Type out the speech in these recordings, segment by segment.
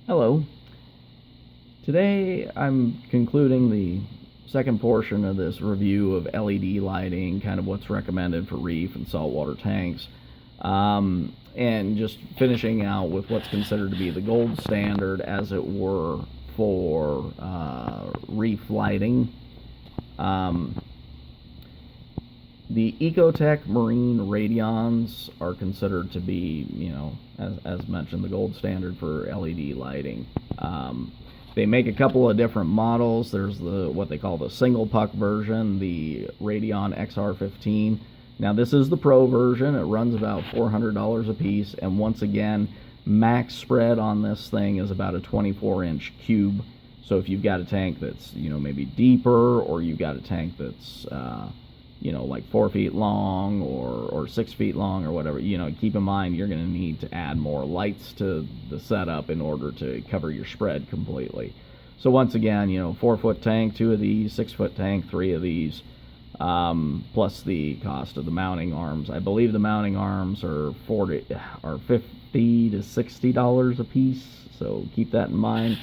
Hello. Today I'm concluding the second portion of this review of LED lighting, kind of what's recommended for reef and saltwater tanks, and just finishing out with what's considered to be the gold standard, as it were, for reef lighting. The Ecotech Marine Radions are considered to be, as mentioned, the gold standard for LED lighting. They make a couple of different models. There's what they call the single puck version, the Radion XR15. Now this is the Pro version. It runs about $400 a piece, and once again, max spread on this thing is about a 24-inch cube. So if you've got a tank that's maybe deeper, or you've got a tank that's like 4 feet long or 6 feet long or whatever, keep in mind you're going to need to add more lights to the setup in order to cover your spread completely. So once again, 4-foot tank, 2 of these, 6-foot tank, 3 of these, plus the cost of the mounting arms. I believe the mounting arms are $50 to $60 a piece, so keep that in mind.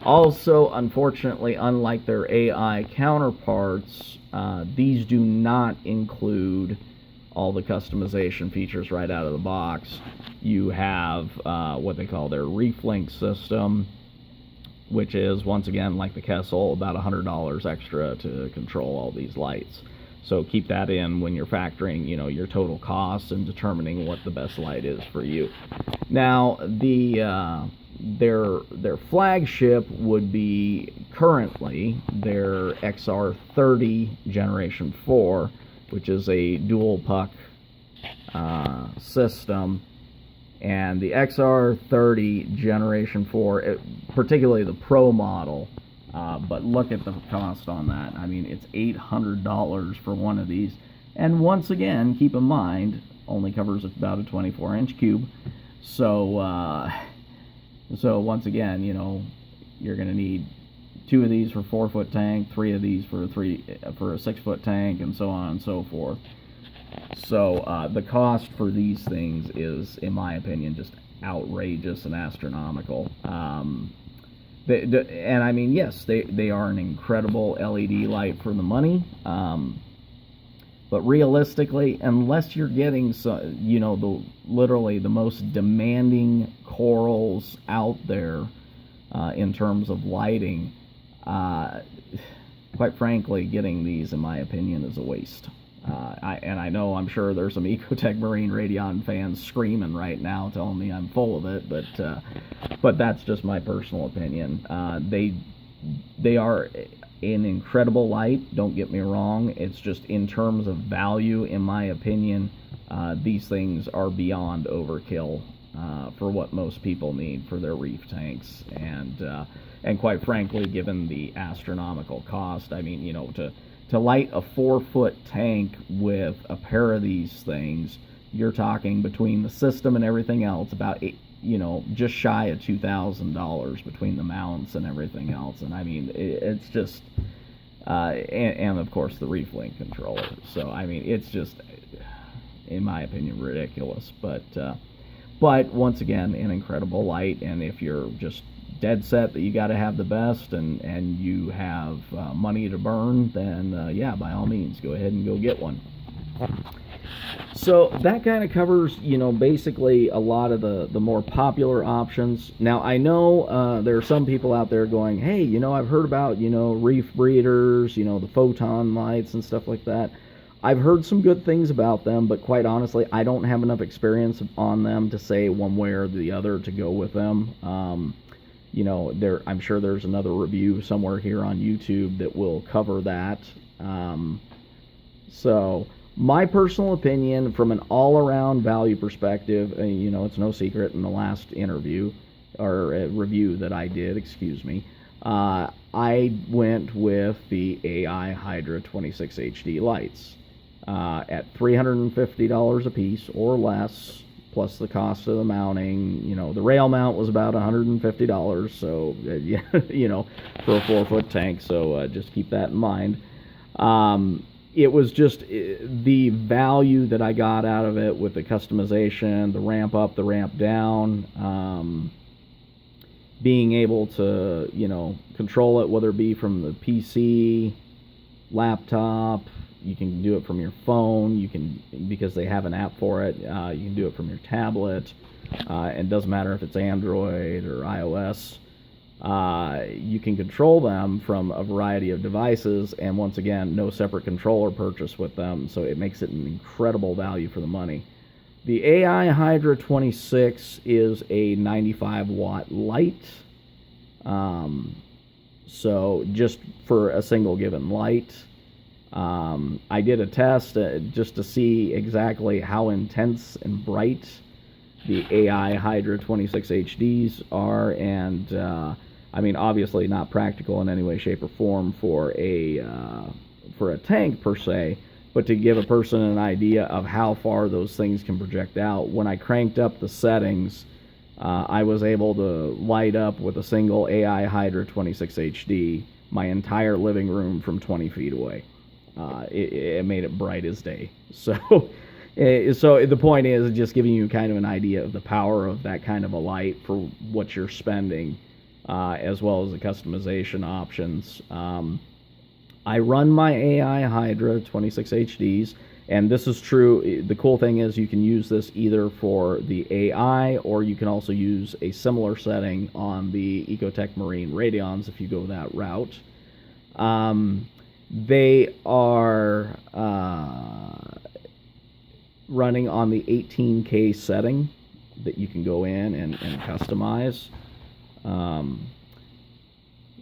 Also, unfortunately, unlike their AI counterparts, these do not include all the customization features right out of the box. You have what they call their Reef Link system, which is, once again, like the Kessel, about $100 extra to control all these lights. So keep that in when you're factoring, your total costs and determining what the best light is for you. Now, their flagship would be currently their XR30 Generation 4, which is a dual puck system. And the XR30 Generation 4, particularly the Pro model, but look at the cost on that. I mean, it's $800 for one of these. And once again, keep in mind, only covers about a 24-inch cube. So once again, you're going to need 2 of these for 4-foot tank, 3 of these for a 6-foot tank, and so on and so forth. So the cost for these things is, in my opinion, just outrageous and astronomical. And I mean, yes, they are an incredible LED light for the money. But realistically, unless you're getting literally the most demanding corals out there in terms of lighting, quite frankly, getting these, in my opinion, is a waste. I know, I'm sure there's some Ecotech Marine Radion fans screaming right now, telling me I'm full of it, but that's just my personal opinion. They are an incredible light, don't get me wrong. It's just, in terms of value, in my opinion, these things are beyond overkill for what most people need for their reef tanks, and quite frankly, given the astronomical cost, I mean, to light a 4-foot tank with a pair of these things, you're talking, between the system and everything else, about just shy of $2,000 between the mounts and everything else. And I mean, it's just, and of course the Reef Link controller. So I mean, it's just, in my opinion, ridiculous. But once again, an incredible light. And if you're just dead set that you got to have the best, and you have money to burn, then yeah, by all means, go ahead and go get one. So that kind of covers, basically a lot of the more popular options. Now, I know there are some people out there going, hey, I've heard about, reef breeders, the photon lights and stuff like that. I've heard some good things about them, but quite honestly, I don't have enough experience on them to say one way or the other to go with them. I'm sure there's another review somewhere here on YouTube that will cover that. So my personal opinion, from an all-around value perspective, it's no secret, in the last interview, or review that I did, excuse me, I went with the AI Hydra 26 HD lights at $350 a piece or less, plus the cost of the mounting. The rail mount was about $150, so for a 4-foot tank, so just keep that in mind. It was just the value that I got out of it, with the customization, the ramp up, the ramp down, being able to, control it, whether it be from the PC, laptop. You can do it from your phone. You can, because they have an app for it. You can do it from your tablet. It doesn't matter if it's Android or iOS. You can control them from a variety of devices, and once again, no separate controller purchase with them, so it makes it an incredible value for the money. The AI Hydra 26 is a 95 watt light. So just for a single given light. I did a test just to see exactly how intense and bright the AI Hydra 26 HDs are, and I mean, obviously not practical in any way, shape, or form for a tank per se, but to give a person an idea of how far those things can project out. When I cranked up the settings, I was able to light up with a single AI Hydra 26 HD my entire living room from 20 feet away. It made it bright as day. So the point is just giving you kind of an idea of the power of that kind of a light for what you're spending, as well as the customization options. I run my AI Hydra 26 HDs, and this is true. The cool thing is you can use this either for the AI, or you can also use a similar setting on the Ecotech Marine Radions if you go that route. They are running on the 18K setting that you can go in and customize.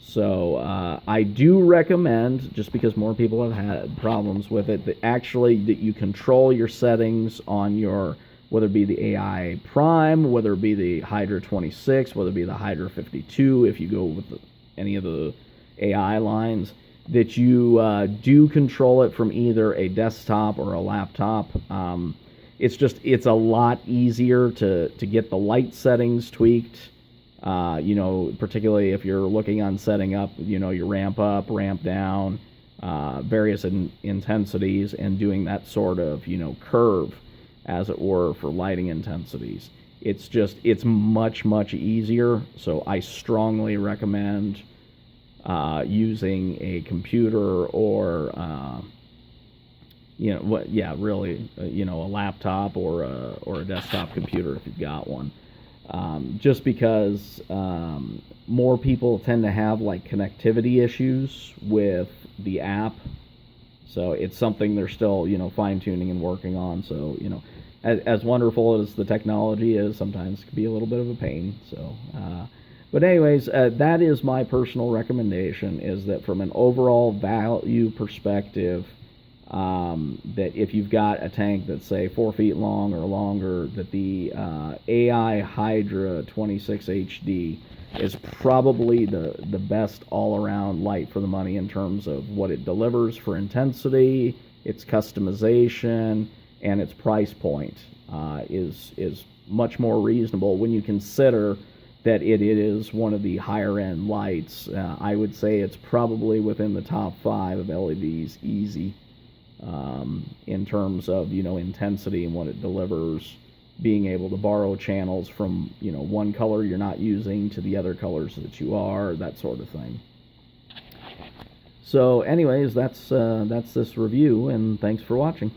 So I do recommend, just because more people have had problems with it, that you control your settings on your, whether it be the AI Prime, whether it be the Hydra 26, whether it be the Hydra 52, if you go with any of the AI lines, that you do control it from either a desktop or a laptop. It's a lot easier to get the light settings tweaked. Particularly if you're looking on setting up, your ramp up, ramp down, various intensities, and doing that sort of, curve, as it were, for lighting intensities. It's much, much easier. So I strongly recommend using a computer or, a laptop or a desktop computer if you've got one. Just because more people tend to have connectivity issues with the app, so it's something they're still fine-tuning and working on. So as wonderful as the technology is, sometimes it can be a little bit of a pain. So but anyways, that is my personal recommendation, is that from an overall value perspective, that if you've got a tank that's, say, 4 feet long or longer, that the AI Hydra 26 HD is probably the best all-around light for the money in terms of what it delivers for intensity, its customization, and its price point is much more reasonable when you consider that it is one of the higher-end lights. I would say it's probably within the top 5 of LEDs, easy. In terms of intensity and what it delivers, being able to borrow channels from one color you're not using to the other colors that you are, that sort of thing. So anyways, that's this review, and thanks for watching.